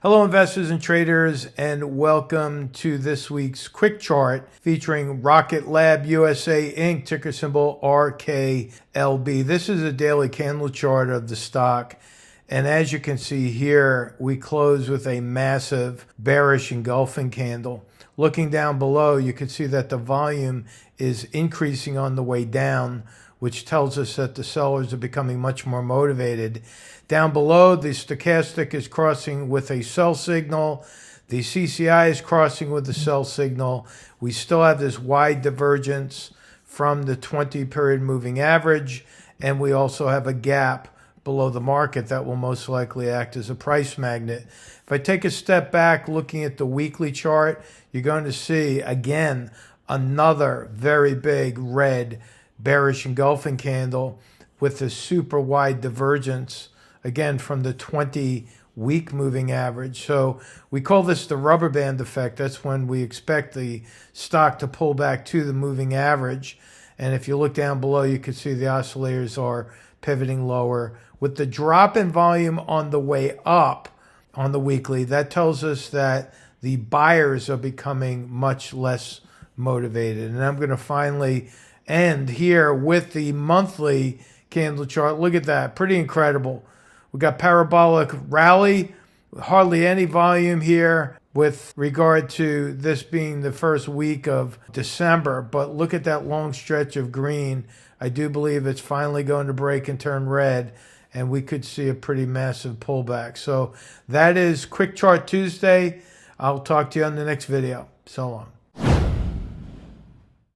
Hello investors and traders, and welcome to this week's quick chart featuring Rocket Lab USA Inc., ticker symbol RKLB. This is a daily candle chart of the stock, and as you can see here, we close with a massive bearish engulfing candle. Looking down below, you can see that the volume is increasing on the way down, which tells us that the sellers are becoming much more motivated. Down below, the stochastic is crossing with a sell signal. The CCI is crossing with the sell signal. We still have this wide divergence from the 20-period moving average, and we also have a gap below the market that will most likely act as a price magnet. If I take a step back looking at the weekly chart, you're going to see, again, another very big red bearish engulfing candle with a super wide divergence, again, from the 20-week moving average. So we call this the rubber band effect. That's when we expect the stock to pull back to the moving average. And if you look down below, you can see the oscillators are pivoting lower. With the drop in volume on the way up on the weekly, that tells us that the buyers are becoming much less motivated. And I'm going to finally end here with the monthly candle chart. Look at that. Pretty incredible. We got parabolic rally, hardly any volume here with regard to this being the first week of December. But look at that long stretch of green. I do believe it's finally going to break and turn red, and we could see a pretty massive pullback. So that is Quick Chart Tuesday. I'll talk to you on the next video. So long.